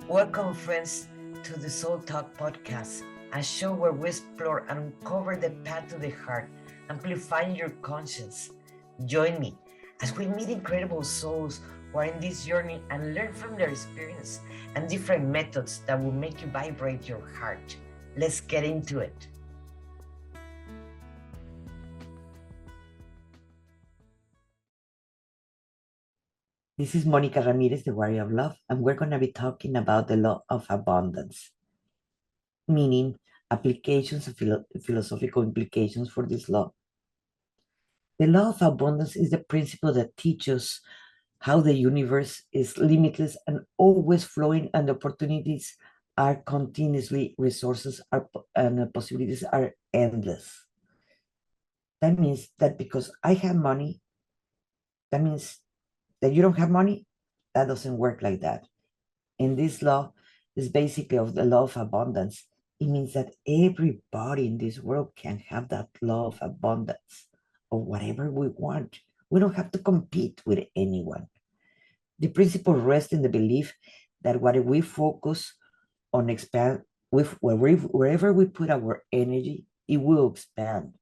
Welcome, friends, to the Soul Talk podcast, a show where we explore and uncover the path to the heart, amplifying your conscience. Join me as we meet incredible souls who are in this journey and learn from their experience and different methods that will make you vibrate your heart. Let's get into it. This is Monica Ramirez, the Warrior of Love, and we're going to be talking about the law of abundance, meaning applications of philosophical implications for this law. The law of abundance is the principle that teaches how the universe is limitless and always flowing, and opportunities are continuously, resources are and possibilities are endless. That means that because I have money, that means that you don't have money. That doesn't work like that. And this law is basically of the law of abundance. It means that everybody in this world can have that law of abundance of whatever we want. We don't have to compete with anyone. The principle rests in the belief that what we focus on expand with wherever we put our energy, it will expand.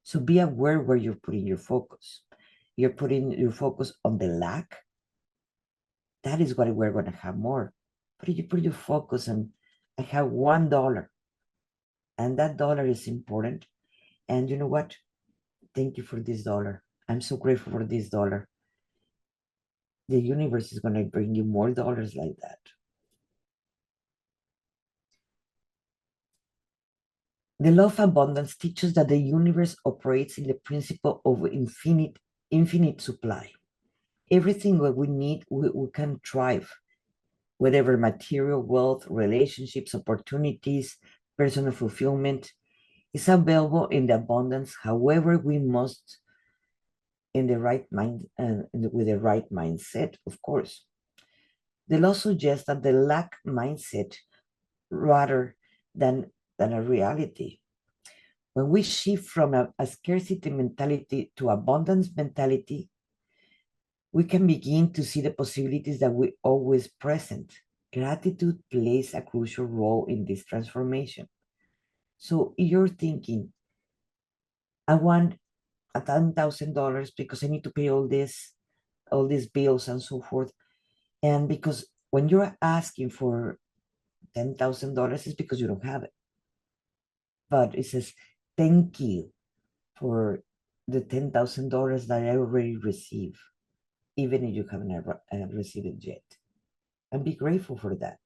So be aware where you're putting your focus. You're putting your focus on the lack. That is what we're going to have more. But if you put your focus on, I have $1, and that dollar is important. And you know what? Thank you for this dollar. I'm so grateful for this dollar. The universe is going to bring you more dollars like that. The law of abundance teaches that the universe operates in the principle of infinite supply. Everything that we need, we can thrive. Whatever material, wealth, relationships, opportunities, personal fulfillment is available in the abundance. However, we must in the right mind and with the right mindset, of course. The law suggests that the lack mindset rather than a reality. When we shift from a scarcity mentality to abundance mentality, we can begin to see the possibilities that we always present. Gratitude plays a crucial role in this transformation. So you're thinking, I want $10,000 because I need to pay all these bills and so forth. And because when you're asking for $10,000, it's because you don't have it. But it says, thank you for the $10,000 that I already received, even if you haven't ever received it yet. And be grateful for that.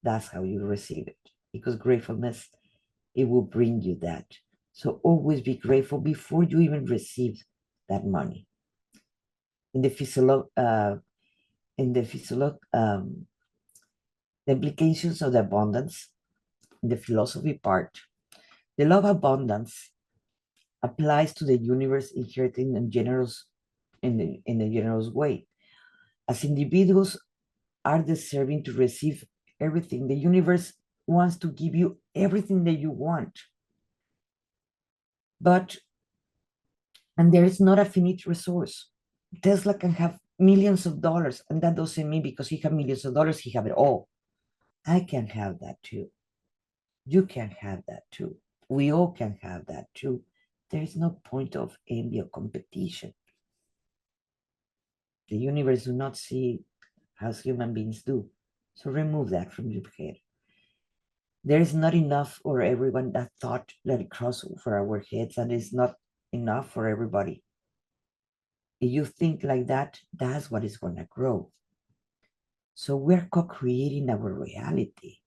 That's how you receive it. Because gratefulness, it will bring you that. So always be grateful before you even receive that money. In the the implications of the abundance, in the philosophy part, the law of abundance applies to the universe inheriting in a generous way. As individuals are deserving to receive everything, the universe wants to give you everything that you want. And there is not a finite resource. Tesla can have millions of dollars, and that doesn't mean because he has millions of dollars, he have it all. I can have that too. You can have that too. We all can have that too. There is no point of envy or competition. The universe do not see as human beings do. So remove that from your head. There is not enough for everyone. That thought that it crosses over our heads, and it's not enough for everybody. If you think like that, that's what is going to grow. So we're co-creating our reality,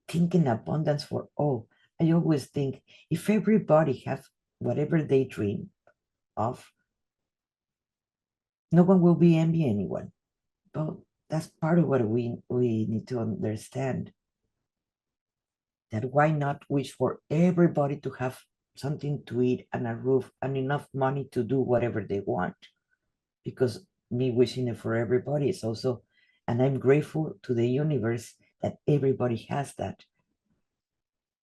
thinking abundance for all. I always think if everybody have whatever they dream of, no one will be envy anyone. But that's part of what we need to understand. That why not wish for everybody to have something to eat and a roof and enough money to do whatever they want? Because me wishing it for everybody is also, and I'm grateful to the universe that everybody has that.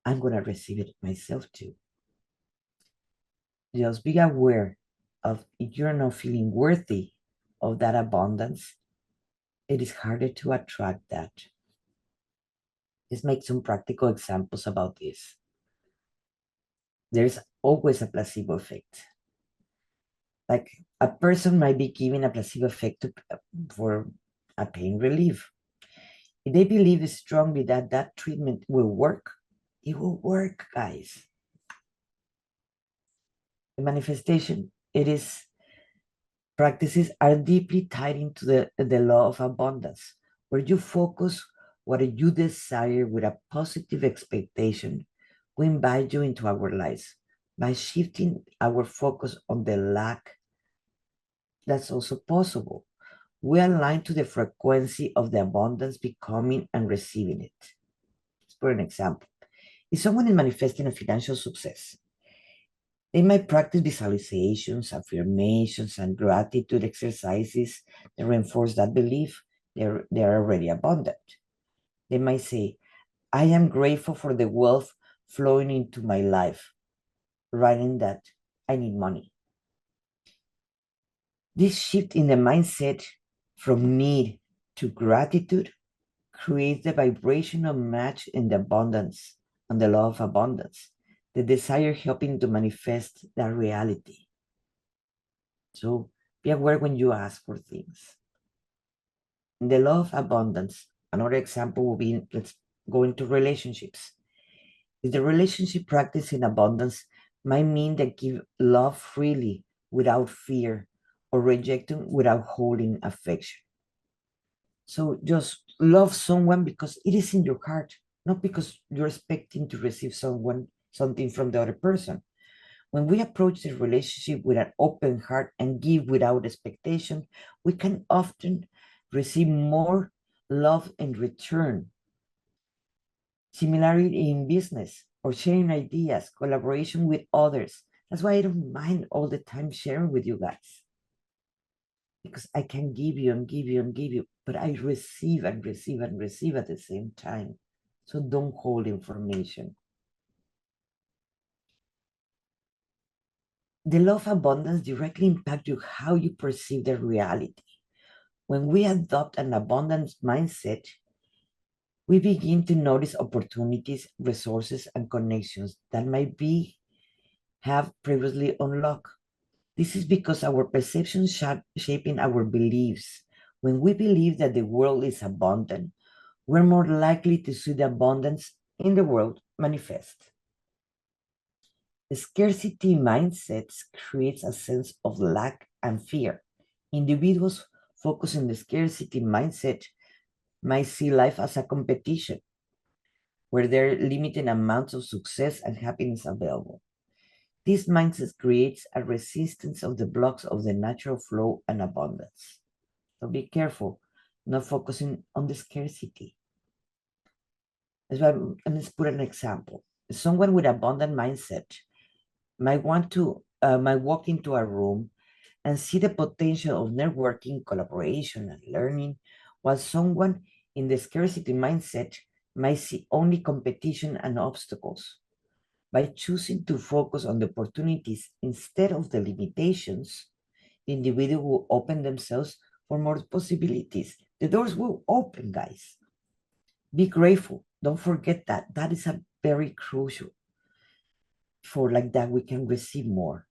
I'm going to receive it myself too. Just be aware of if you're not feeling worthy of that abundance, it is harder to attract that. Let's make some practical examples about this. There's always a placebo effect. Like a person might be given a placebo effect for a pain relief. If they believe strongly that that treatment will work, it will work, guys. The manifestation, it is practices are deeply tied into the law of abundance, where you focus what you desire with a positive expectation. We invite you into our lives by shifting our focus on the lack. That's also possible. We align to the frequency of the abundance becoming and receiving it. For an example, if someone is manifesting a financial success, they might practice visualizations, affirmations, and gratitude exercises that reinforce that belief they're already abundant. They might say, I am grateful for the wealth flowing into my life, writing that I need money. This shift in the mindset from need to gratitude creates the vibrational match in the abundance and the law of abundance, the desire helping to manifest that reality. So be aware when you ask for things. In the law of abundance, another example will be, let's go into relationships. If the relationship practice in abundance might mean that give love freely without fear or rejecting without holding affection. So just love someone because it is in your heart, not because you're expecting to receive something from the other person. When we approach the relationship with an open heart and give without expectation, we can often receive more love in return. Similarity in business or sharing ideas, collaboration with others. That's why I don't mind all the time sharing with you guys. Because I can give you and give you and give you, but I receive and receive and receive at the same time. So don't hold information. The law of abundance directly impacts you how you perceive the reality. When we adopt an abundance mindset, we begin to notice opportunities, resources, and connections that might be have previously unlocked. This is because our perceptions shaping our beliefs. When we believe that the world is abundant, we're more likely to see the abundance in the world manifest. The scarcity mindsets creates a sense of lack and fear. Individuals focused on the scarcity mindset might see life as a competition where there are limited amounts of success and happiness available. This mindset creates a resistance of the blocks of the natural flow and abundance. So be careful, not focusing on the scarcity. Let's put an example. Someone with abundant mindset might walk into a room and see the potential of networking, collaboration, and learning, while someone in the scarcity mindset might see only competition and obstacles. By choosing to focus on the opportunities instead of the limitations, the individual will open themselves for more possibilities. The doors will open, guys. Be grateful. Don't forget that. That is a very crucial. For like that, we can receive more.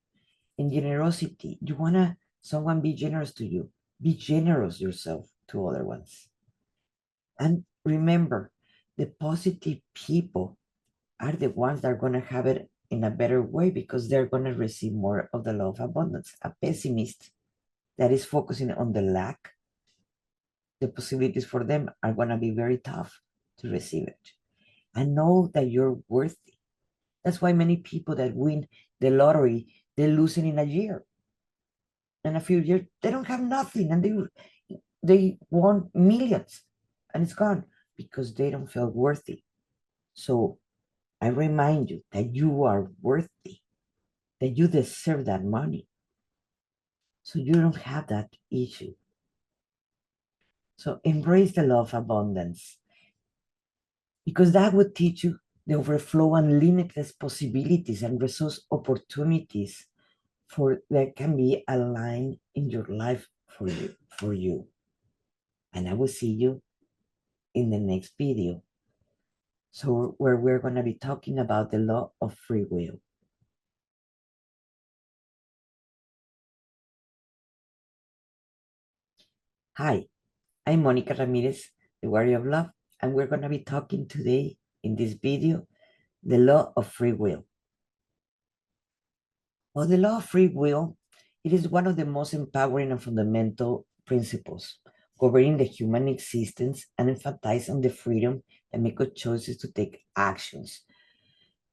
In generosity, you wanna someone be generous to you. Be generous yourself to other ones. And remember, the positive people are the ones that are gonna have it in a better way because they're gonna receive more of the law of abundance. A pessimist that is focusing on the lack, the possibilities for them are gonna be very tough to receive it. And know that you're worthy. That's why many people that win the lottery, they lose it in a year. In a few years, they don't have nothing, and they won millions, and it's gone because they don't feel worthy. So I remind you that you are worthy, that you deserve that money. So you don't have that issue. So embrace the law of abundance because that would teach you the overflow and limitless possibilities and resource opportunities for that can be aligned in your life for you. And I will see you in the next video. So where we're going to be talking about the law of free will. Hi, I'm Monica Ramirez, the Warrior of Love, and we're going to be talking today in this video, the law of free will. Well, the law of free will, it is one of the most empowering and fundamental principles governing the human existence and emphasize on the freedom and make good choices to take actions,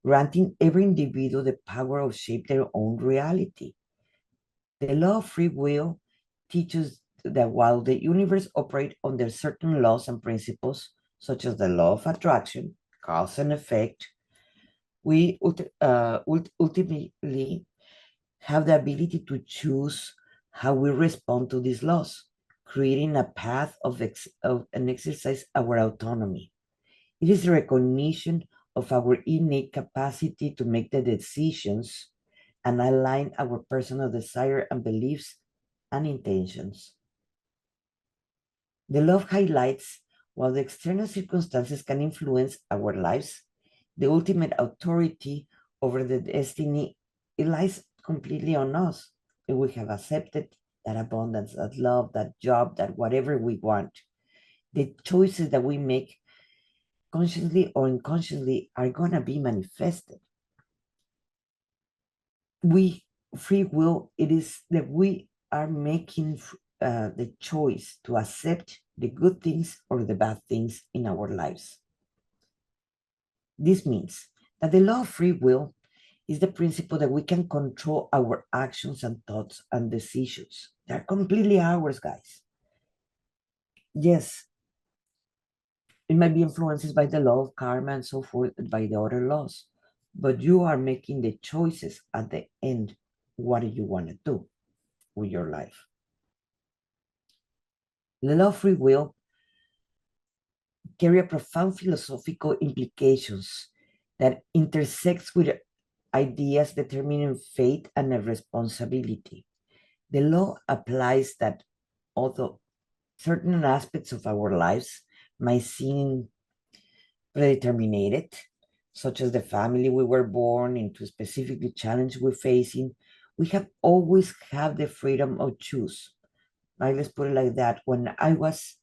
granting every individual the power of shape their own reality. The law of free will teaches that while the universe operates under certain laws and principles, such as the law of attraction, cause and effect, we ultimately have the ability to choose how we respond to these laws, creating a path of and exercise our autonomy. It is a recognition of our innate capacity to make the decisions and align our personal desire and beliefs and intentions. The law highlights while the external circumstances can influence our lives, the ultimate authority over the destiny, it lies completely on us. If we have accepted that abundance, that love, that job, that whatever we want, the choices that we make consciously or unconsciously are going to be manifested. We free will, it is that we are making the choice to accept the good things or the bad things in our lives. This means that the law of free will is the principle that we can control our actions and thoughts and decisions. They're completely ours, guys. Yes, it might be influenced by the law of karma and so forth, by the other laws, but you are making the choices at the end. What do you want to do with your life? The law of free will carry a profound philosophical implications that intersects with ideas determining fate and a responsibility. The law applies that although certain aspects of our lives might seem predetermined, such as the family we were born into, specifically challenge we're facing, we have always have the freedom of choose. Right? Let's put it like that. When I was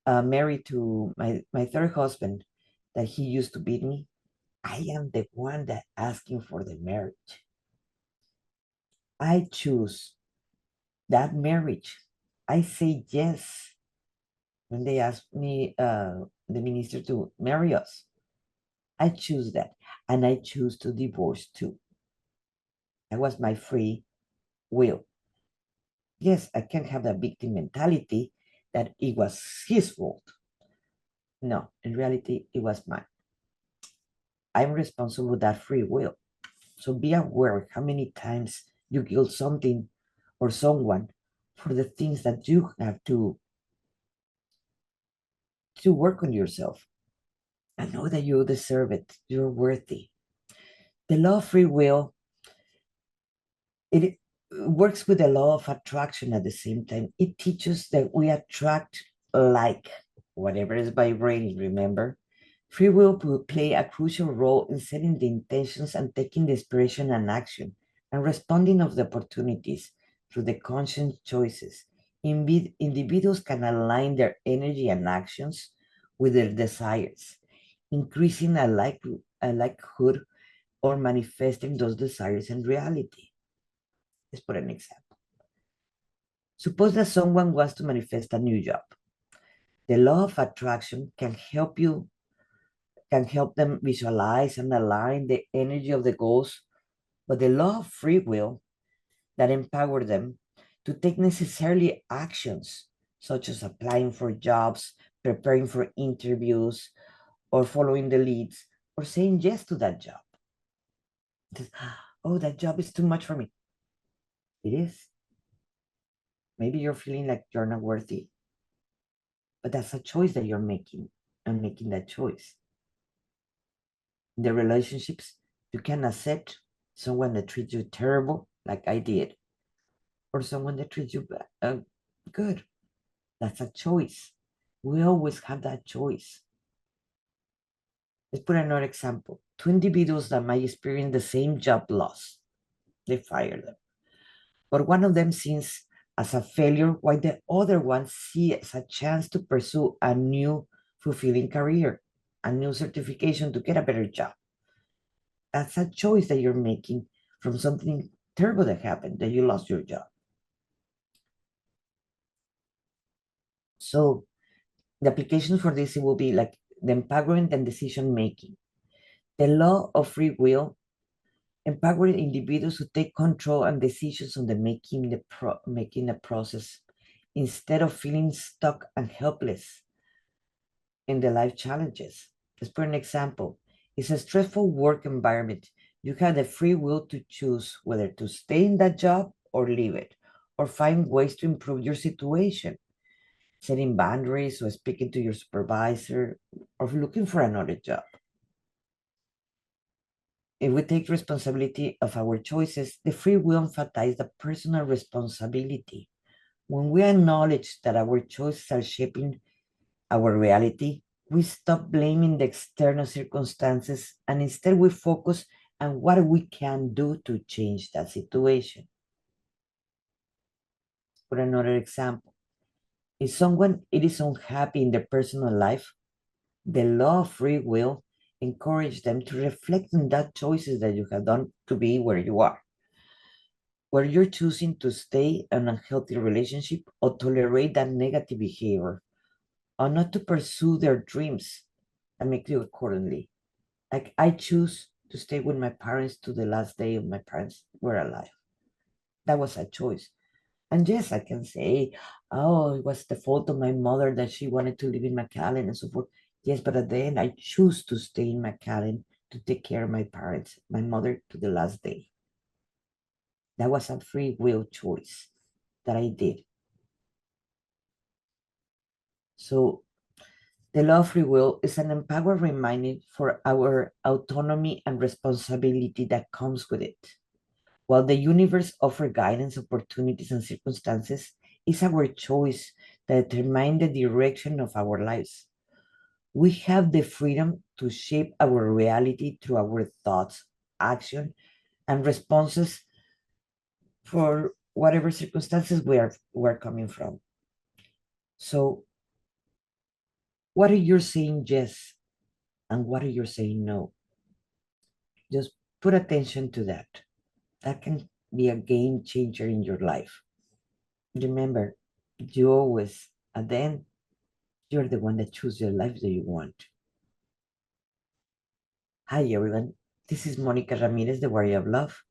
married to my third husband, that he used to beat me, I am the one that asking for the marriage. I choose that marriage. I say yes when they ask me, the minister, to marry us. I choose that, and I choose to divorce too. That was my free will. Yes, I can have that victim mentality that it was his fault. No, in reality, it was mine. I'm responsible for that free will. So be aware how many times you guilt something or someone for the things that you have to work on yourself. I know that you deserve it. You're worthy. The law of free will, it works with the law of attraction at the same time. It teaches that we attract like whatever is vibrating, remember? Free will will play a crucial role in setting the intentions and taking the inspiration and action and responding of the opportunities through the conscious choices. Individuals can align their energy and actions with their desires, increasing a likelihood or manifesting those desires in reality. Let's put an example. Suppose that someone wants to manifest a new job. The law of attraction can help them visualize and align the energy of the goals, but the law of free will that empower them to take necessarily actions, such as applying for jobs, preparing for interviews, or following the leads, or saying yes to that job. Oh, that job is too much for me. It is. Maybe you're feeling like you're not worthy, but that's a choice that you're making. And making that choice. In the relationships, you can accept someone that treats you terrible, like I did, or someone that treats you good. That's a choice. We always have that choice. Let's put another example. Two individuals that might experience the same job loss. They fire them. But one of them sees as a failure while the other one sees as a chance to pursue a new fulfilling career, a new certification to get a better job. That's a choice that you're making from something terrible that happened, that you lost your job. So the application for this, it will be like the empowerment and decision making. The law of free will empowering individuals to take control and decisions on the making the process instead of feeling stuck and helpless in the life challenges. Let's put an example. It's a stressful work environment. You have the free will to choose whether to stay in that job or leave it, or find ways to improve your situation, setting boundaries or speaking to your supervisor or looking for another job. If we take responsibility of our choices, the free will emphasizes the personal responsibility. When we acknowledge that our choices are shaping our reality, we stop blaming the external circumstances and instead we focus on what we can do to change that situation. For another example, if someone is unhappy in their personal life, the law of free will encourages them to reflect on that choices that you have done to be where you are. Where you're choosing to stay in a healthy relationship or tolerate that negative behavior or not to pursue their dreams and make you accordingly. Like I choose to stay with my parents to the last day of my parents were alive. That was a choice. And yes, I can say, oh, it was the fault of my mother that she wanted to live in McAllen and so forth. Yes, but at the end, I choose to stay in McAllen to take care of my parents, my mother to the last day. That was a free will choice that I did. So the law of free will is an empowered reminder for our autonomy and responsibility that comes with it. While the universe offers guidance, opportunities, and circumstances, it's our choice that determine the direction of our lives. We have the freedom to shape our reality through our thoughts, action, and responses for whatever circumstances we're coming from. So, what are you saying yes and what are you saying no? Just put attention to that. That can be a game changer in your life. Remember, you always, at the end, you're the one that chooses your life that you want. Hi, everyone. This is Monica Ramirez, the Warrior of Love,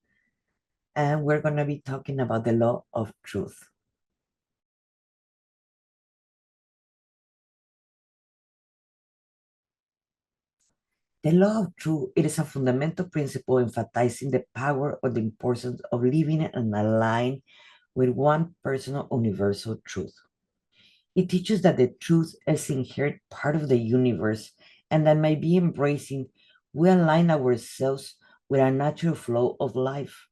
and we're going to be talking about the law of truth. The law of truth, it is a fundamental principle emphasizing the power or the importance of living and align with one personal universal truth. It teaches that the truth is inherent part of the universe and that by be embracing, we align ourselves with a natural flow of life.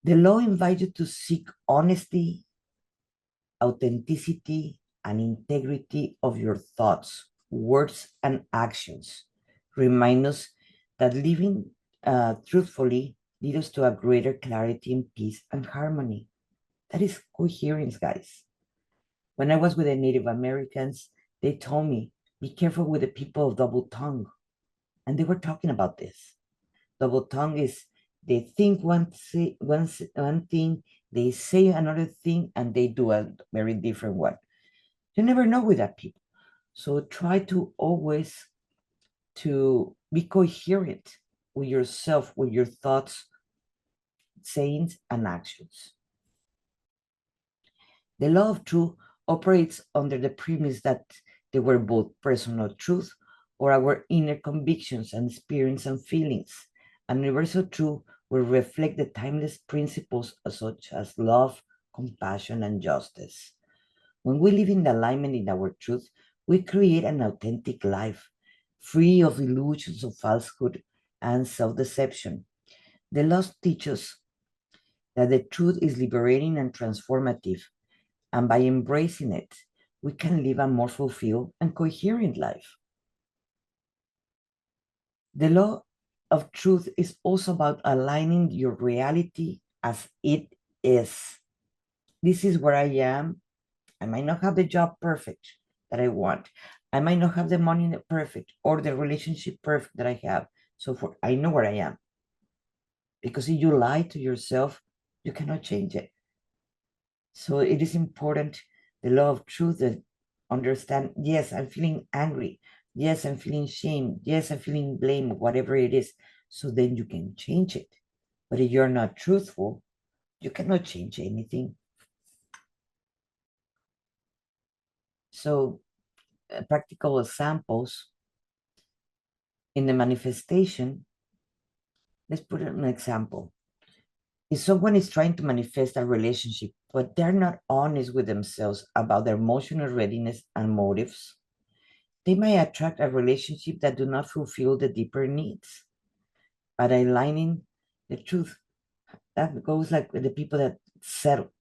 The law invites you to seek honesty, authenticity, and integrity of your thoughts, words, and actions. Remind us that living truthfully leads us to a greater clarity and peace and harmony. That is coherence, guys. When I was with the Native Americans, they told me, be careful with the people of double tongue. And they were talking about this. Double tongue is they think one thing, they say another thing, and they do a very different one. You never know with that people. So try to always to be coherent with yourself, with your thoughts, sayings, and actions. The law of truth operates under the premise that they were both personal truth or our inner convictions and experience and feelings. And universal truth will reflect the timeless principles such as love, compassion, and justice. When we live in alignment in our truth, we create an authentic life, free of illusions of falsehood and self-deception. The laws teach us that the truth is liberating and transformative, and by embracing it, we can live a more fulfilled and coherent life. The law of truth is also about aligning your reality as it is. This is where I am. I might not have the job perfect that I want. I might not have the money perfect or the relationship perfect that I have. So I know where I am. Because if you lie to yourself, you cannot change it. So it is important, the law of truth, that understand, yes, I'm feeling angry. Yes, I'm feeling shame. Yes, I'm feeling blame, whatever it is. So then you can change it. But if you're not truthful, you cannot change anything. So practical examples in the manifestation, let's put an example. If someone is trying to manifest a relationship, but they're not honest with themselves about their emotional readiness and motives, they may attract a relationship that do not fulfill the deeper needs. But aligning the truth, that goes like with the people that settle.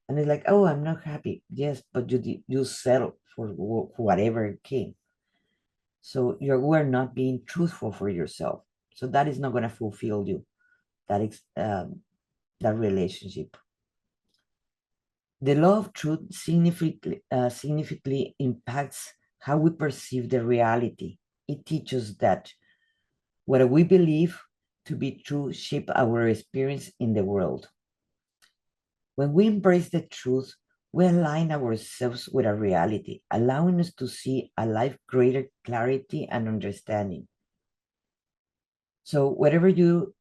And it's like, oh, I'm not happy. Yes, but you settle for whatever came. So you were not being truthful for yourself. So that is not going to fulfill you. That is that relationship. The law of truth significantly impacts how we perceive the reality. It teaches that what we believe to be true shape our experience in the world. When we embrace the truth, we align ourselves with our reality, allowing us to see a life greater clarity and understanding. So, whatever you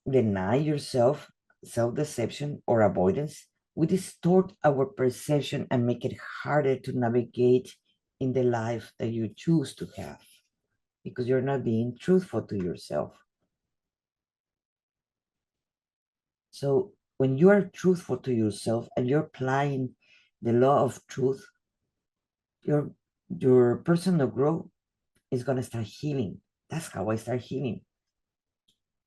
deny yourself, self deception, or avoidance, we distort our perception and make it harder to navigate in the life that you choose to have because you're not being truthful to yourself. So, when you are truthful to yourself and you're applying the law of truth, your your personal growth is going to start healing. That's how I start healing.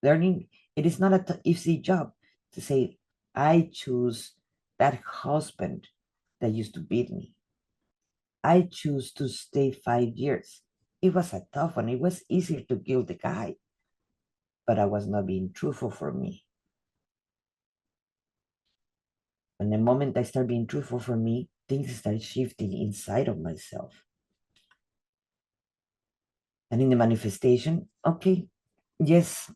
Learning, it is not an easy job to say, I choose that husband that used to beat me. I choose to stay 5 years. It was a tough one. It was easier to kill the guy, but I was not being truthful for me. And the moment I start being truthful for me, things start shifting inside of myself. And in the manifestation, okay, yes,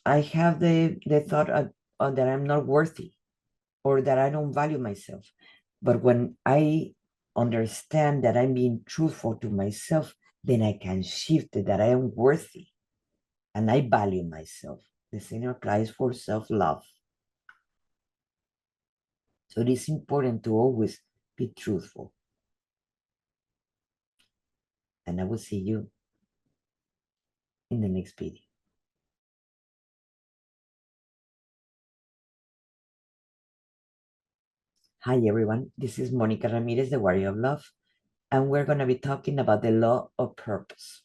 I have the thought that I'm not worthy or that I don't value myself. But when I understand that I'm being truthful to myself, then I can shift it that I am worthy and I value myself. The same applies for self-love. So it is important to always be truthful. And I will see you in the next video. Hi everyone, this is Monica Ramirez, the Warrior of Love, and we're going to be talking about the law of purpose.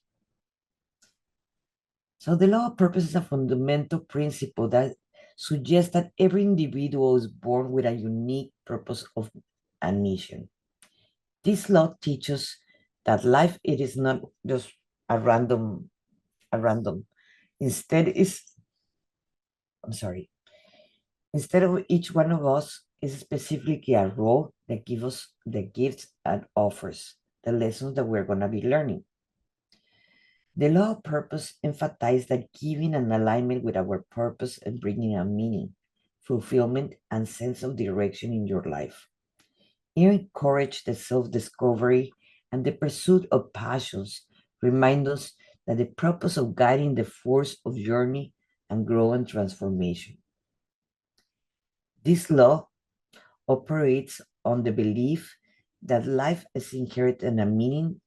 So the law of purpose is a fundamental principle that suggests that every individual is born with a unique purpose of and mission. This law teaches that life it is not just a random. Instead is Instead of each one of us is specifically a role that gives us the gifts and offers the lessons that we're going to be learning. The law of purpose emphasizes that giving an alignment with our purpose and bringing a meaning, fulfillment, and sense of direction in your life. It encourages the self-discovery and the pursuit of passions, remind us that the purpose of guiding the force of journey and growth and transformation. This law operates on the belief that life is inherent and a meaning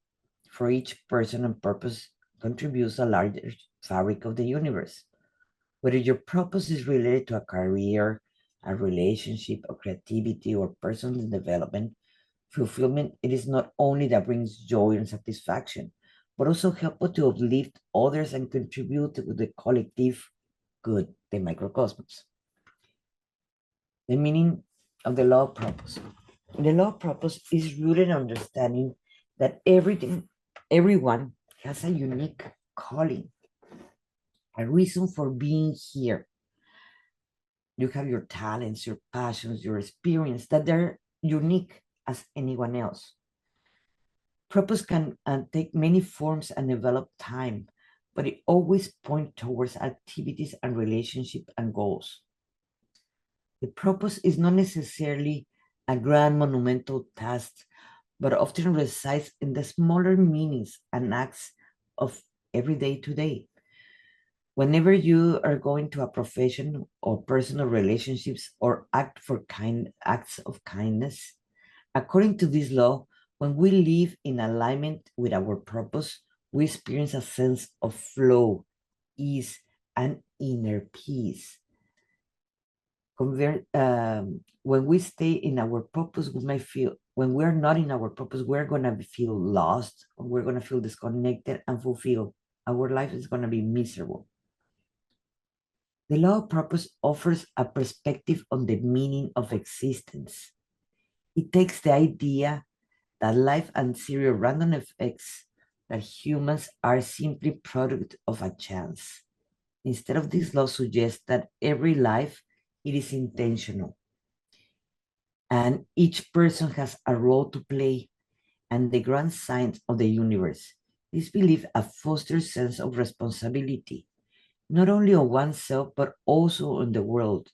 for each person and purpose contributes a larger fabric of the universe. Whether your purpose is related to a career, a relationship, or creativity, or personal development, fulfillment, it is not only that brings joy and satisfaction, but also help to uplift others and contribute to the collective good, the microcosmos. The meaning of the law of purpose. The law of purpose is rooted in understanding that everyone has a unique calling. a reason for being here. You have your talents, your passions, your experience that they're unique as anyone else. Purpose can take many forms and develop time, but it always points towards activities and relationship and goals. The purpose is not necessarily a grand monumental task, but often resides in the smaller meanings and acts of every day to day. Whenever you are going to a profession or personal relationships or acts of kindness, according to this law, when we live in alignment with our purpose, we experience a sense of flow, ease, and inner peace. When we stay in our purpose, we may feel, when we're not in our purpose, we're going to feel lost, we're going to feel disconnected and fulfilled. Our life is going to be miserable. The law of purpose offers a perspective on the meaning of existence. It takes the idea that life and serial random effects that humans are simply product of a chance. Instead of this law suggests that every life it is intentional and each person has a role to play and the grand signs of the universe. This belief fosters a sense of responsibility, not only on oneself but also on the world,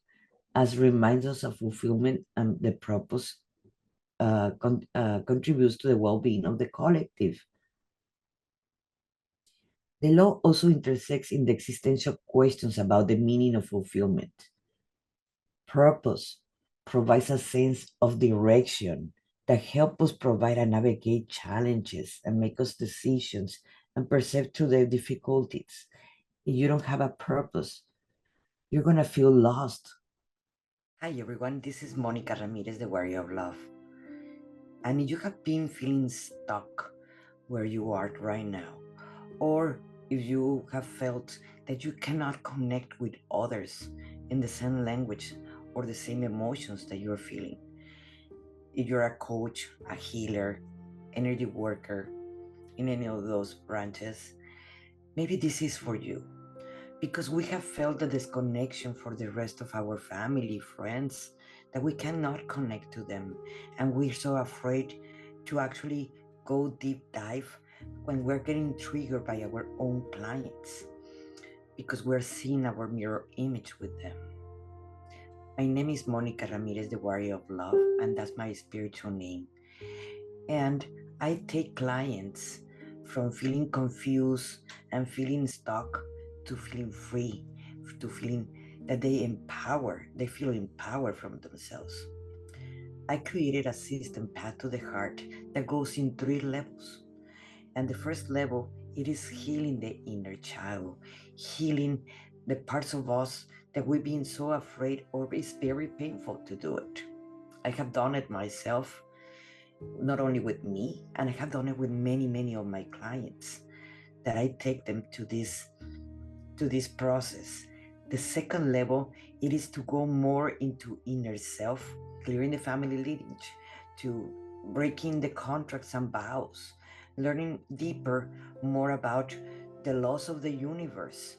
as reminds us of fulfillment and the purpose contributes to the well-being of the collective. The law also intersects in the existential questions about the meaning of fulfillment. Purpose provides a sense of direction that helps us provide and navigate challenges and make us decisions and perceive through the difficulties. If you don't have a purpose, you're going to feel lost. Hi everyone, this is Monica Ramirez, the Warrior of Love. And if you have been feeling stuck where you are right now, or if you have felt that you cannot connect with others in the same language or the same emotions that you're feeling, if you're a coach, a healer, energy worker in any of those branches, maybe this is for you. Because we have felt the disconnection for the rest of our family, friends, that we cannot connect to them. And we're so afraid to actually go deep dive when we're getting triggered by our own clients because we're seeing our mirror image with them. My name is Monica Ramirez, the Warrior of Love, and that's my spiritual name. And I take clients from feeling confused and feeling stuck to feeling free, to feeling that they feel empowered from themselves. I created a system, Path to the Heart, that goes in 3 levels. And the first level, it is healing the inner child, healing the parts of us that we've been so afraid or it's very painful to do it. I have done it myself, not only with me, and I have done it with many of my clients that I take them to this process. The second level, it is to go more into inner self, clearing the family lineage, to breaking the contracts and vows, learning deeper more about the laws of the universe.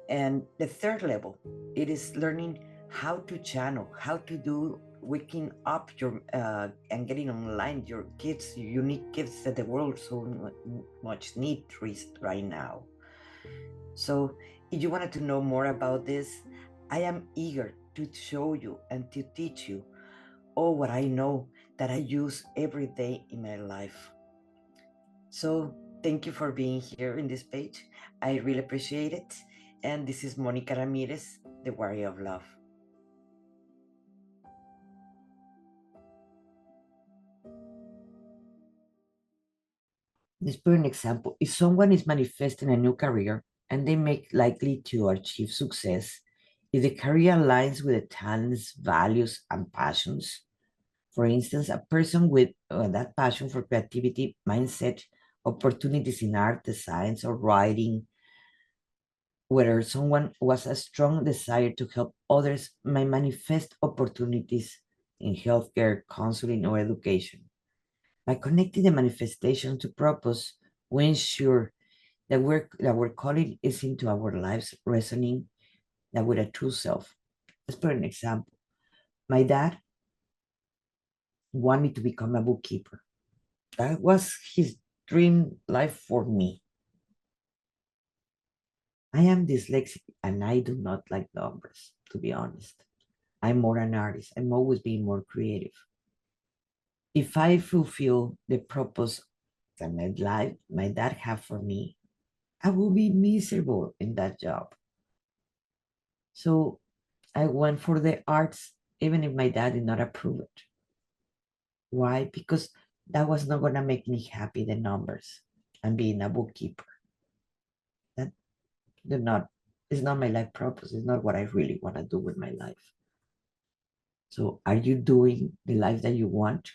And the third level, it is learning how to channel, how to do waking up your and getting online your gifts, your unique gifts that the world so much needs right now. So if you wanted to know more about this, I am eager to show you and to teach you all what I know that I use every day in my life. So thank you for being here in this page. I really appreciate it. And this is Monica Ramirez, the Warrior of Love. Let's put an example. If someone is manifesting a new career and they make likely to achieve success, if the career aligns with the talents, values, and passions, for instance, a person with that passion for creativity, mindset, opportunities in art, science, or writing, whether someone was a strong desire to help others, may manifest opportunities in healthcare, counseling, or education. By connecting the manifestation to purpose, we ensure that we're calling is into our lives resonating that with a true self. Let's put an example. My dad wanted me to become a bookkeeper. That was his dream life for me. I am dyslexic and I do not like numbers, to be honest. I'm more an artist. I'm always being more creative. If I fulfill the purpose that my dad have for me, I will be miserable in that job. So I went for the arts, even if my dad did not approve it. Why? Because that was not gonna make me happy, the numbers and being a bookkeeper. That did not is not my life purpose. It's not what I really want to do with my life. So are you doing the life that you want?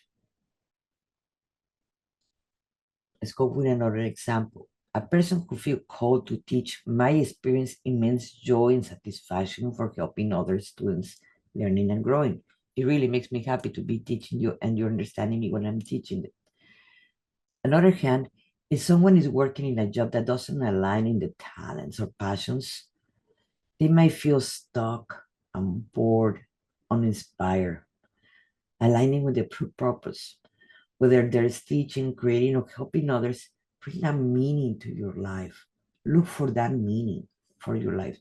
Let's go with another example. A person who feels called to teach might experience immense joy and satisfaction for helping other students learning and growing. It really makes me happy to be teaching you and you're understanding me when I'm teaching it. On the other hand, if someone is working in a job that doesn't align in the talents or passions, they might feel stuck, bored, uninspired. Aligning with the purpose, whether there's teaching, creating, or helping others, bring a meaning to your life. Look for that meaning for your life.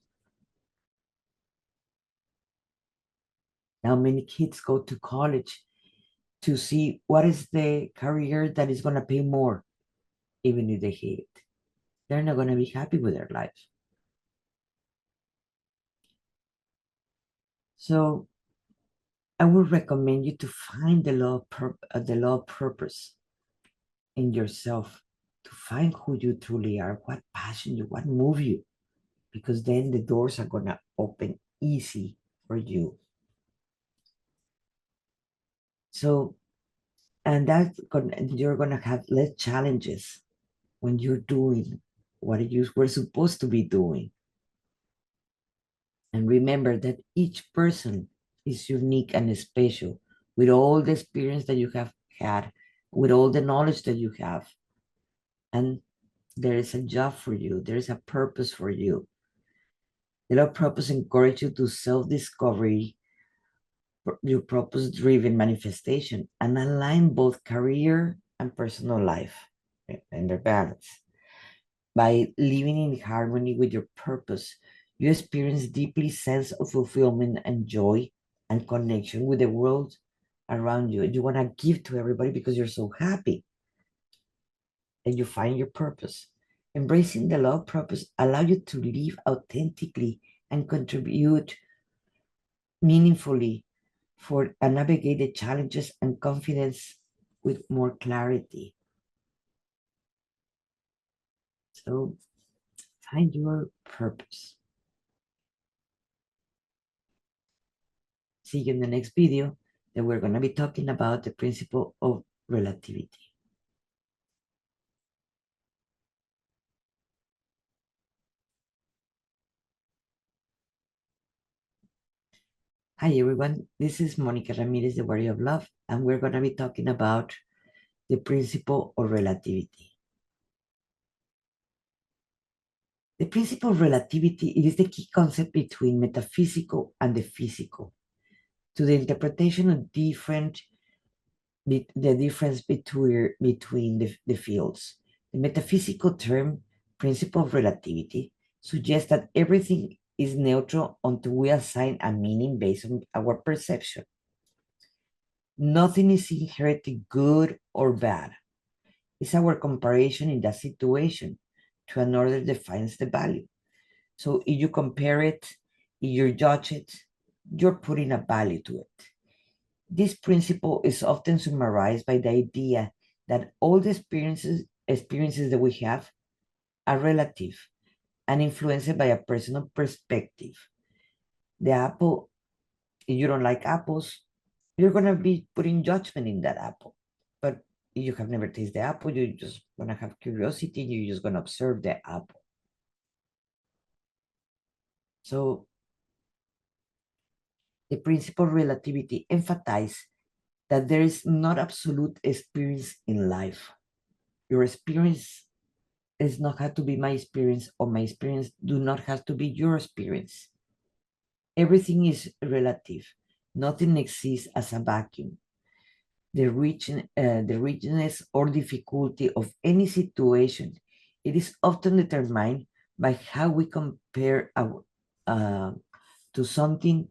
Now, many kids go to college to see what is the career that is going to pay more, even if they hate it. They're not going to be happy with their life. So, I would recommend you to find the law of purpose in yourself, to find who you truly are, what passion you, what move you, because then the doors are gonna open easy for you. So, and you're gonna have less challenges when you're doing what you were supposed to be doing. And remember that each person is unique and special with all the experience that you have had, with all the knowledge that you have. And there is a job for you, there is a purpose for you. The law of purpose encourages you to self-discovery, your purpose-driven manifestation, and align both career and personal life and their balance. By living in harmony with your purpose, you experience deeply sense of fulfillment and joy and connection with the world around you. You want to give to everybody because you're so happy and you find your purpose. Embracing the law of purpose allow you to live authentically and contribute meaningfully for and navigate the challenges and confidence with more clarity. So find your purpose. See you in the next video that we're going to be talking about the principle of relativity. Hi everyone, this is Monica Ramirez, the Warrior of Love, and we're going to be talking about the principle of relativity. The principle of relativity, it is the key concept between metaphysical and the physical to the interpretation of the difference between the fields. The metaphysical term, principle of relativity, suggests that everything is neutral until we assign a meaning based on our perception. Nothing is inherently good or bad. It's our comparison in that situation to another defines the value. So if you compare it, if you judge it, you're putting a value to it. This principle is often summarized by the idea that all the experiences that we have are relative and influenced by a personal perspective. The apple, if you don't like apples, you're going to be putting judgment in that apple. But if you have never tasted the apple, you're just going to have curiosity, you're just going to observe the apple. So the principle of relativity emphasizes that there is not absolute experience in life. Your experience does not have to be my experience, or my experience do not have to be your experience. Everything is relative. Nothing exists as a vacuum. The richness or difficulty of any situation, it is often determined by how we compare uh, to something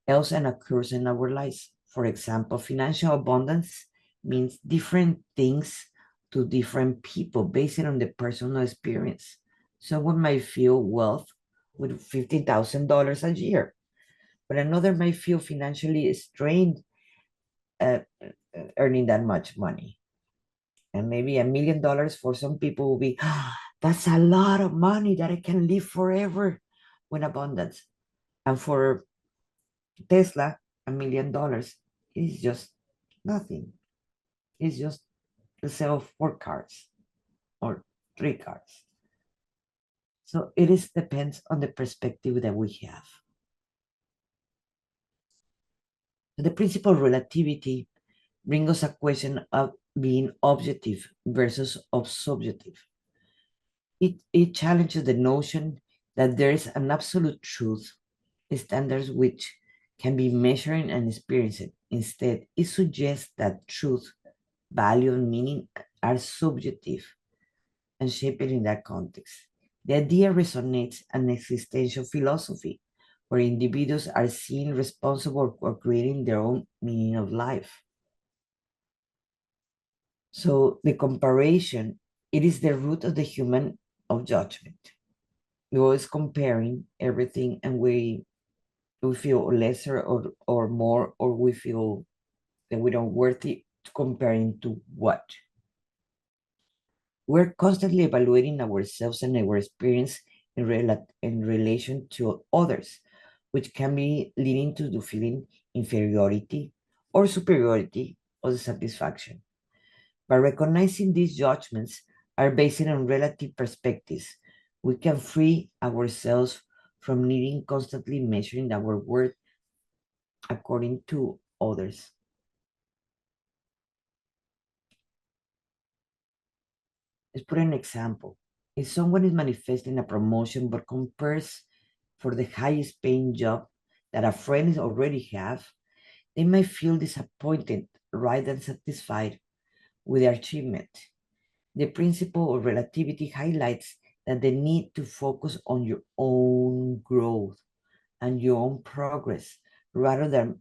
else and occurs in our lives. For example, financial abundance means different things to different people based on the personal experience. Someone might feel wealth with $50,000 a year, but another might feel financially strained uh, earning that much money. And maybe $1 million for some people will be, that's a lot of money that I can live forever with abundance. And for Tesla, $1 million is just nothing. It's just the sale of 4 cars or 3 cars. So it is depends on the perspective that we have. The principle of relativity brings us a question of being objective versus subjective. It challenges the notion that there is an absolute truth, standards which can be measured and experienced. Instead, it suggests that truth, value, and meaning are subjective and shaped in that context. The idea resonates an existential philosophy where individuals are seen responsible for creating their own meaning of life. So the comparison, it is the root of the human of judgment. We're always comparing everything, and we feel lesser or more, or we feel that we don't worthy comparing to what. We're constantly evaluating ourselves and our experience in relation to others, which can be leading to the feeling inferiority or superiority or dissatisfaction. By recognizing these judgments are based on relative perspectives, we can free ourselves from needing constantly measuring our worth according to others. Let's put an example. If someone is manifesting a promotion but compares for the highest paying job that a friend already have, they might feel disappointed rather than satisfied with their achievement. The principle of relativity highlights that the need to focus on your own growth and your own progress rather than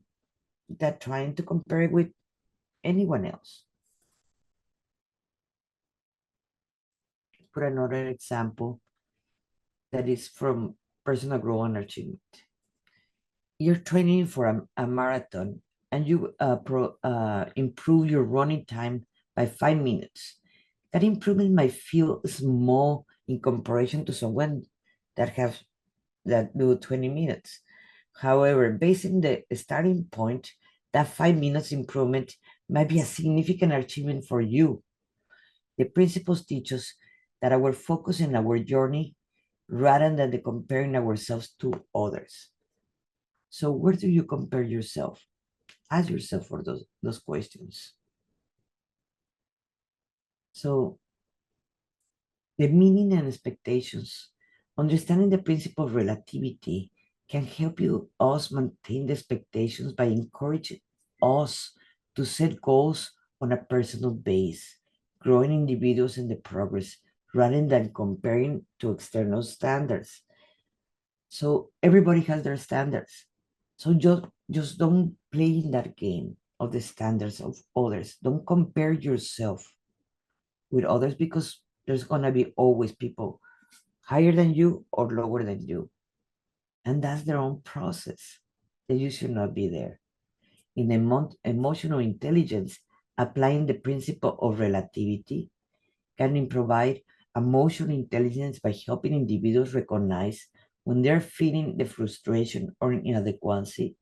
that trying to compare it with anyone else. Put another example that is from personal growth and achievement. You're training for a marathon and you improve your running time by 5 minutes. That improvement might feel small in comparison to someone that do 20 minutes. However, based on the starting point, that 5 minutes improvement might be a significant achievement for you. The principles teach us that our focus in our journey rather than the comparing ourselves to others. So where do you compare yourself? Ask yourself for those questions. So the meaning and expectations. Understanding the principle of relativity can help us maintain the expectations by encouraging us to set goals on a personal base, growing individuals in the progress rather than comparing to external standards. So everybody has their standards. So just don't play in that game of the standards of others. Don't compare yourself with others because there's gonna be always people higher than you or lower than you. And that's their own process. That you should not be there. In emotional intelligence, applying the principle of relativity can provide emotional intelligence by helping individuals recognize when they're feeling the frustration or inadequacy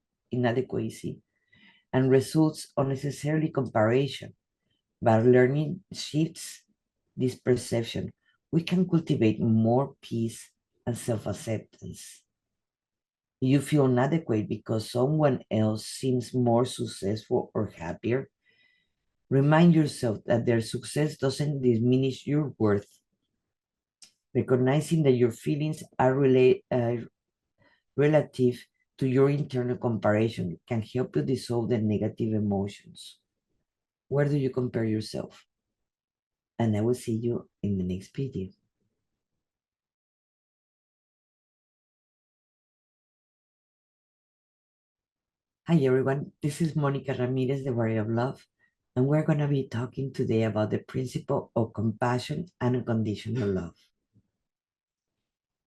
and results unnecessarily comparison. By learning shifts this perception, we can cultivate more peace and self-acceptance. You feel inadequate because someone else seems more successful or happier. Remind yourself that their success doesn't diminish your worth. Recognizing that your feelings are relative to your internal comparison can help you dissolve the negative emotions. Where do you compare yourself? And I will see you in the next video. Hi everyone, this is Monica Ramirez, the Warrior of Love, and we're going to be talking today about the principle of compassion and unconditional love.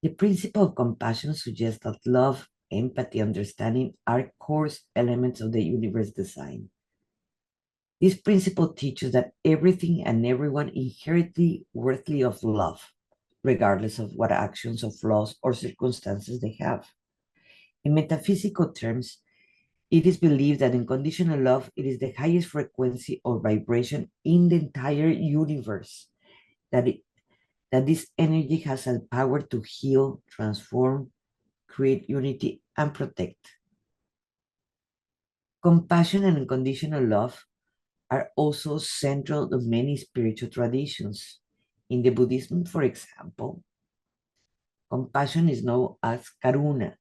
The principle of compassion suggests that love, empathy, understanding are core elements of the universe design. This principle teaches that everything and everyone inherently worthy of love, regardless of what actions or flaws or circumstances they have. In metaphysical terms, it is believed that unconditional love it is the highest frequency or vibration in the entire universe. That this energy has the power to heal, transform, create unity, and protect. Compassion and unconditional love are also central to many spiritual traditions. In the Buddhism, for example, compassion is known as karuna,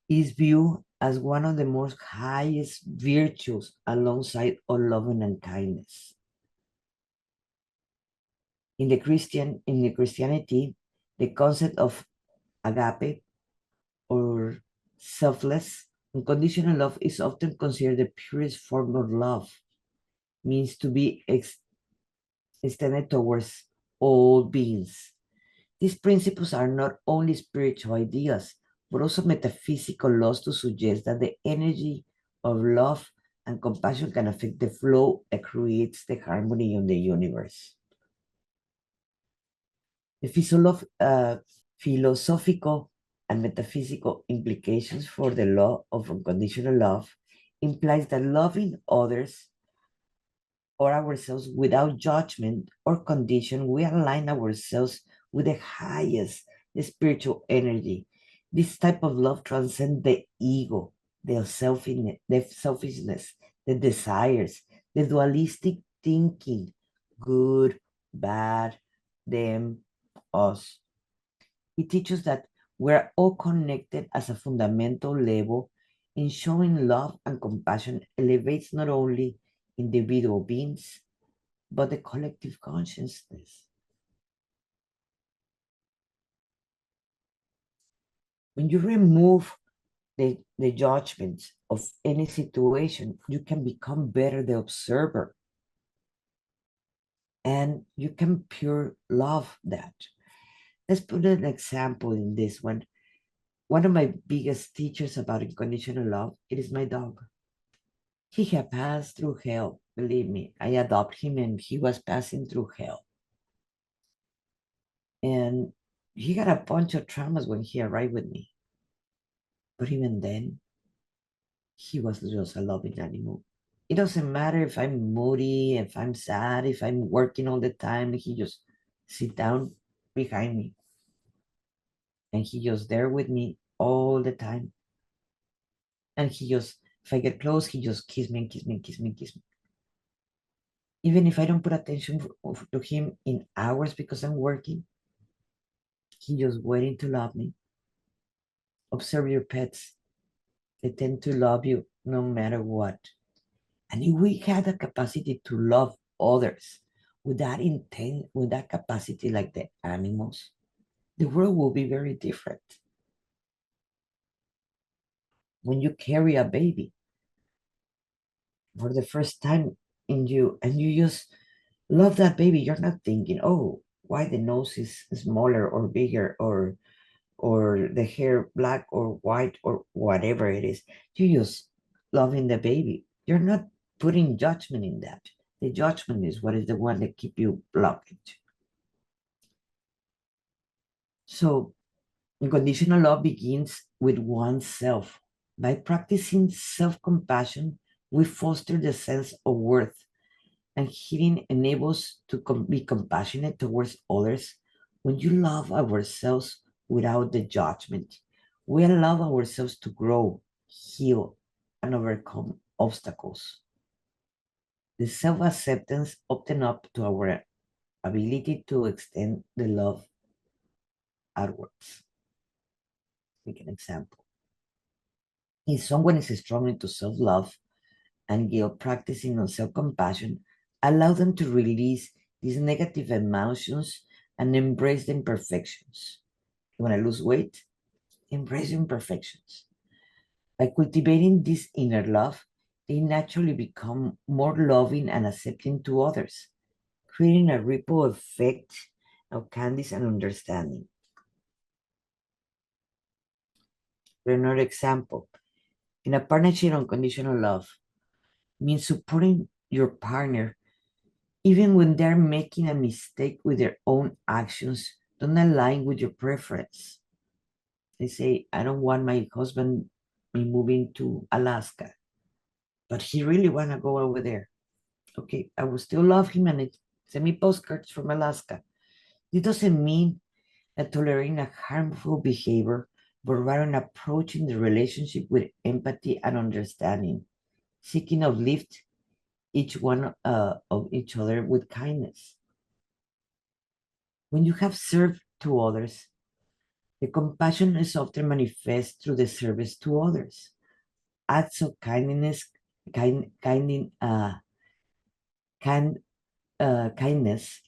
is viewed as one of the most highest virtues alongside all loving and kindness. In the Christianity, the concept of agape or selfless unconditional love is often considered the purest form of love, means to be extended towards all beings. These principles are not only spiritual ideas, but also metaphysical laws to suggest that the energy of love and compassion can affect the flow that creates the harmony in the universe. The philosophical and metaphysical implications for the law of unconditional love implies that loving others or ourselves without judgment or condition, we align ourselves with the highest spiritual energy. This type of love transcends the ego, the selfishness, the desires, the dualistic thinking, good, bad, them, us. It teaches that we're all connected as a fundamental level in showing love and compassion elevates not only individual beings, but the collective consciousness. When you remove the judgments of any situation, you can become better the observer and you can pure love that. Let's put an example in this one. One of my biggest teachers about unconditional love, it is my dog. He had passed through hell. Believe me, I adopted him and he was passing through hell. And he got a bunch of traumas when he arrived with me. But even then, he was just a loving animal. It doesn't matter if I'm moody, if I'm sad, if I'm working all the time, he just sit down behind me. And he just there with me all the time. And he just, if I get close, he just kiss me and kiss me and kiss me and kiss me. Even if I don't put attention to him in hours because I'm working, he just waiting to love me. Observe your pets. They tend to love you no matter what. And if we had the capacity to love others with that intent, with that capacity like the animals, the world will be very different. When you carry a baby for the first time in you and you just love that baby, you're not thinking, oh, why the nose is smaller or bigger or the hair black or white or whatever it is. You just loving the baby. You're not putting judgment in that. The judgment is what is the one that keep you blocked. So unconditional love begins with oneself. By practicing self-compassion, we foster the sense of worth, and healing enables to be compassionate towards others. When you love ourselves without the judgment, we allow ourselves to grow, heal, and overcome obstacles. The self acceptance opens up to our ability to extend the love outwards. Take an example. If someone is strong into self-love and guilt practicing on self-compassion, allow them to release these negative emotions and embrace the imperfections. You want to lose weight? Embrace your imperfections. By cultivating this inner love, they naturally become more loving and accepting to others, creating a ripple effect of kindness and understanding. For another example, in a partnership, unconditional love means supporting your partner even when they're making a mistake with their own actions don't align with your preference. They say, I don't want my husband me moving to Alaska, but he really want to go over there. Okay, I will still love him and send me postcards from Alaska. This doesn't mean that tolerating a harmful behavior, but rather approaching the relationship with empathy and understanding, seeking to uplift each one of each other with kindness. When you have served to others, the compassion is often manifest through the service to others. Acts of kindness, kind, kindin, kind, kindness,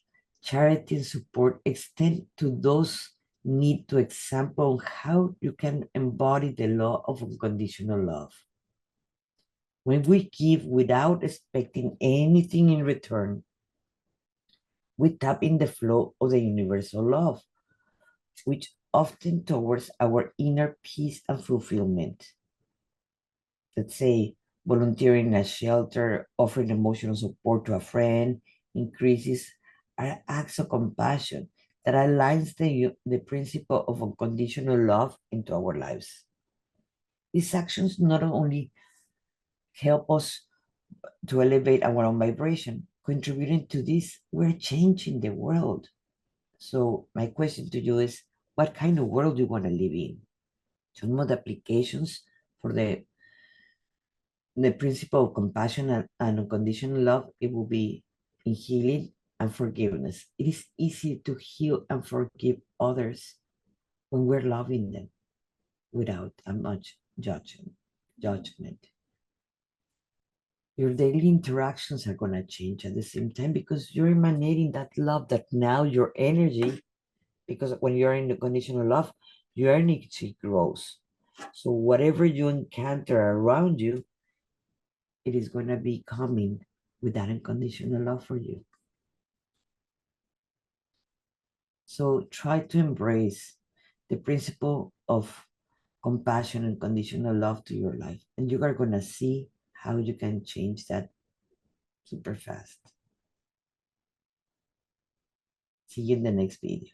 charity, and support extend to those need to example on how you can embody the law of unconditional love. When we give without expecting anything in return, we tap in the flow of the universal love, which often towards our inner peace and fulfillment. Let's say volunteering a shelter, offering emotional support to a friend, increases are acts of compassion that aligns the principle of unconditional love into our lives. These actions not only help us to elevate our own vibration, contributing to this, we're changing the world. So my question to you is, what kind of world do you want to live in? Some of the applications for the principle of compassion and unconditional love, it will be in healing and forgiveness. It is easy to heal and forgive others when we're loving them without much judgment. Your daily interactions are going to change at the same time because you're emanating that love that now your energy, because when you're in the conditional love, your energy grows. So whatever you encounter around you, it is going to be coming with that unconditional love for you. So try to embrace the principle of compassion and conditional love to your life. And you are going to see how you can change that super fast. See you in the next video.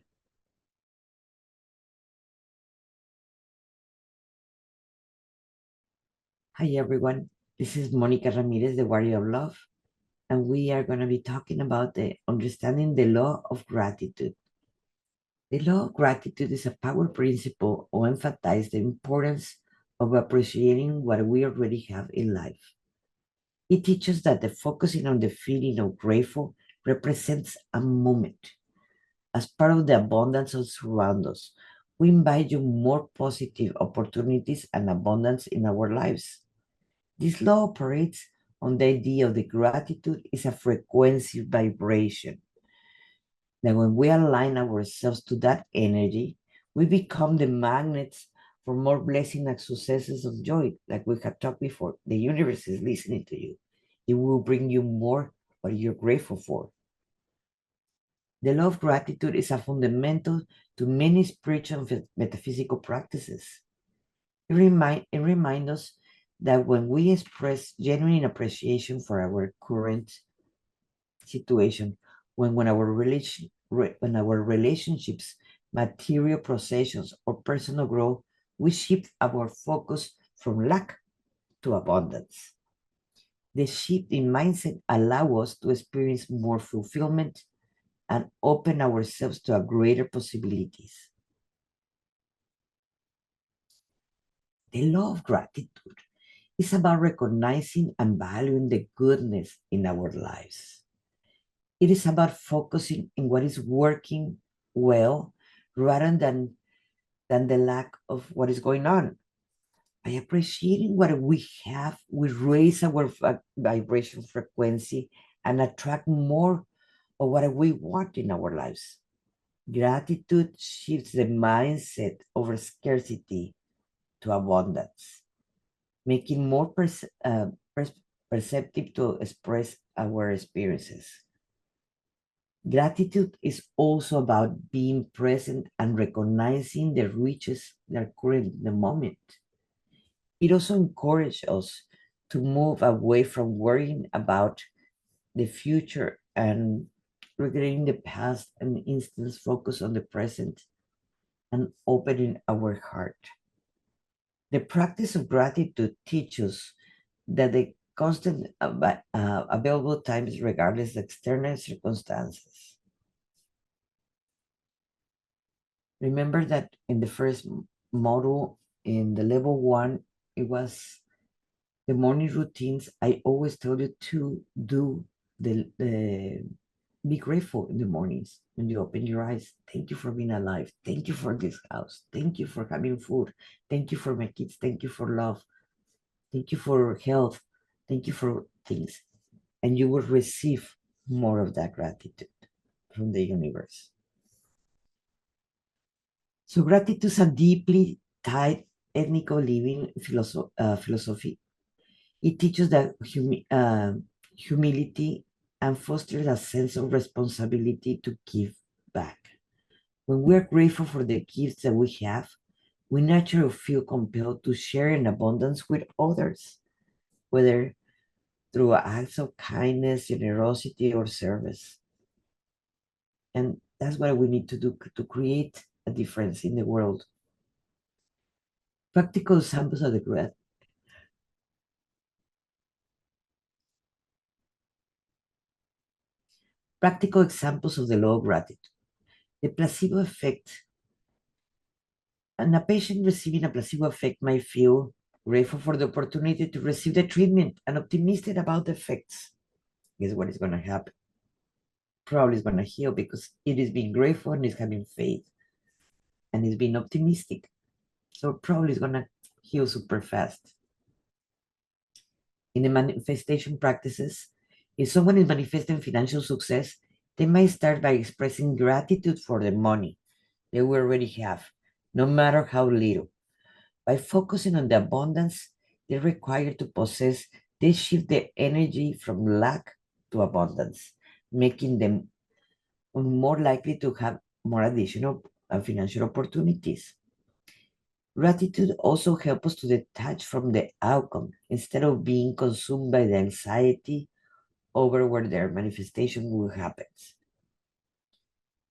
Hi, everyone. This is Monica Ramirez, the Warrior of Love. And we are going to be talking about the understanding the law of gratitude. The law of gratitude is a power principle to emphasize the importance of appreciating what we already have in life. It teaches that the focusing on the feeling of grateful represents a moment. As part of the abundance that surrounds us, we invite you more positive opportunities and abundance in our lives. This law operates on the idea of the gratitude is a frequency vibration. That when we align ourselves to that energy, we become the magnets for more blessing and successes of joy. Like we have talked before, the universe is listening to you. It will bring you more what you're grateful for. The law of gratitude is a fundamental to many spiritual and metaphysical practices. It reminds us that when we express genuine appreciation for our current situation, when our relationships, material possessions, or personal growth, we shift our focus from lack to abundance. The shift in mindset allows us to experience more fulfillment and open ourselves to a greater possibilities. The law of gratitude is about recognizing and valuing the goodness in our lives. It is about focusing on what is working well rather than than the lack of what is going on. By appreciating what we have, we raise our vibration frequency and attract more of what we want in our lives. Gratitude shifts the mindset over scarcity to abundance, making more perceptive to express our experiences. Gratitude is also about being present and recognizing the riches that occur in the moment. It also encourages us to move away from worrying about the future and regretting the past and instead focus on the present and opening our heart. The practice of gratitude teaches that the constant available times regardless of external circumstances. Remember that in the first model, in the level one, it was the morning routines. I always tell you to do the be grateful in the mornings when you open your eyes. Thank you for being alive. Thank you for this house. Thank you for having food. Thank you for my kids. Thank you for love. Thank you for health. Thank you for things. And you will receive more of that gratitude from the universe. So gratitude is a deeply tied ethnical living philosophy. It teaches that humility and fosters a sense of responsibility to give back. When we are grateful for the gifts that we have, we naturally feel compelled to share in abundance with others, whether through acts of kindness, generosity, or service. And that's what we need to do to create a difference in the world. Practical examples of the practical examples of the law of gratitude. The placebo effect. And a patient receiving a placebo effect might feel grateful for the opportunity to receive the treatment and optimistic about the effects. Guess what is going to happen? Probably is going to heal because it is being grateful and is having faith and is being optimistic. So probably is going to heal super fast. In the manifestation practices, if someone is manifesting financial success, they might start by expressing gratitude for the money they already have, no matter how little. By focusing on the abundance they require to possess, they shift the energy from lack to abundance, making them more likely to have more additional financial opportunities. Gratitude also helps us to detach from the outcome instead of being consumed by the anxiety over where their manifestation will happen.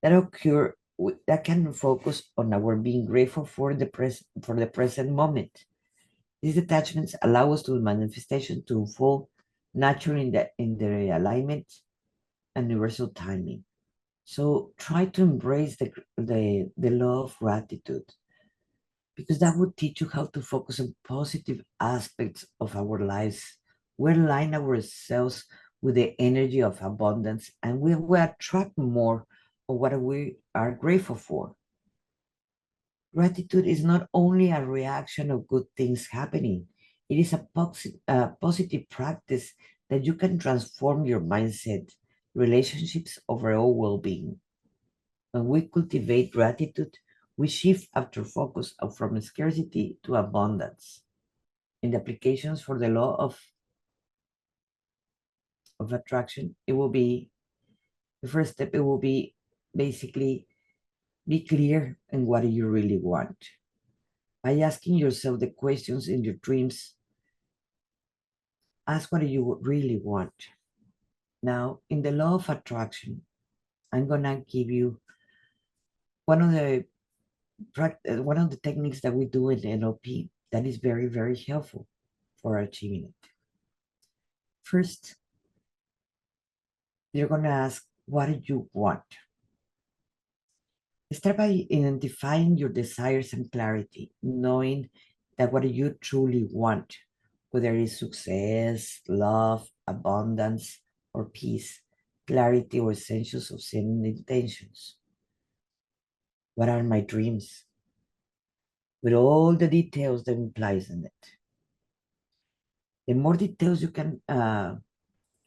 That can focus on our being grateful for the present moment. These detachments allow us to manifestation to unfold naturally in the alignment and universal timing. So try to embrace the law of gratitude because that would teach you how to focus on positive aspects of our lives. We align ourselves with the energy of abundance and we will attract more of what we are grateful for. Gratitude is not only a reaction of good things happening, it is a positive practice that you can transform your mindset, relationships, overall well being. When we cultivate gratitude, we shift after focus from scarcity to abundance. In the applications for the law of attraction, it will be the first step, it will be basically be clear in what you really want. By asking yourself the questions in your dreams, ask what you really want. Now, in the law of attraction, I'm gonna give you one of the one of the techniques that we do in NLP that is very, very helpful for achieving it. First, you're gonna ask, what do you want? Start by identifying your desires and clarity, knowing that what you truly want, whether it's success, love, abundance, or peace, clarity, or essentials of setting intentions. What are my dreams? with all the details that implies in it. The more details that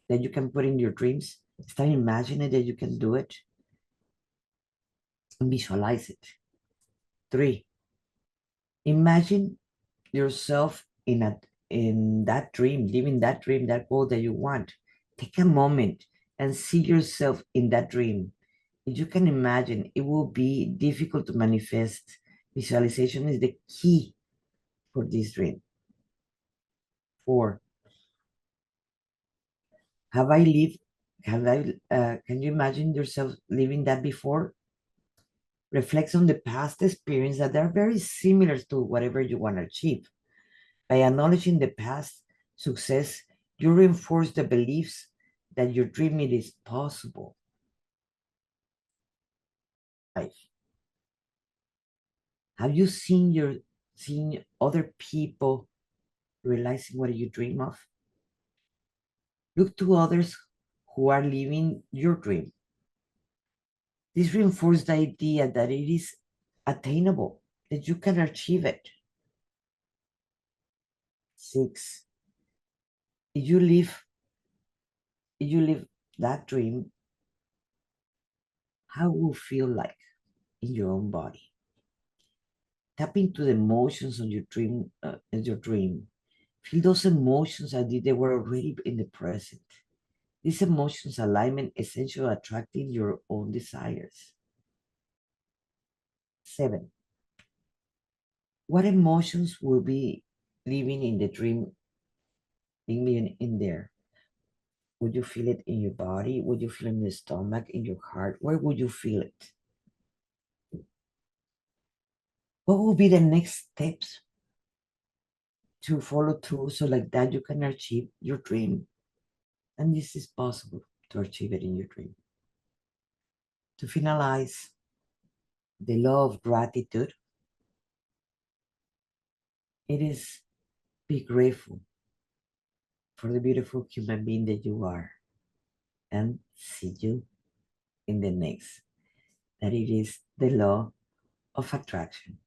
you can put in your dreams, start imagining that you can do it and visualize it. 3, imagine yourself in that dream, living that dream, that goal that you want. Take a moment and see yourself in that dream. If you can imagine, it will be difficult to manifest. Visualization is the key for this dream. 4, have I lived? Can you imagine yourself living that before? Reflects on the past experience that are very similar to whatever you want to achieve. By acknowledging the past success, you reinforce the beliefs that your dream it is possible. 5, have you seen other people realizing what you dream of? Look to others who are living your dream. This reinforces the idea that it is attainable, that you can achieve it. 6, if you live that dream, how will feel like in your own body? Tap into the emotions of your dream. Feel those emotions as if they were already in the present. These emotions alignment essentially attracting your own desires. 7, what emotions will be living in the dream, being in there? Would you feel it in your body? Would you feel it in the stomach, in your heart? Where would you feel it? What will be the next steps to follow through so like that you can achieve your dream? And this is possible to achieve it in your dream. To finalize, the law of gratitude, it is be grateful for the beautiful human being that you are and see you in the next. That it is the law of attraction.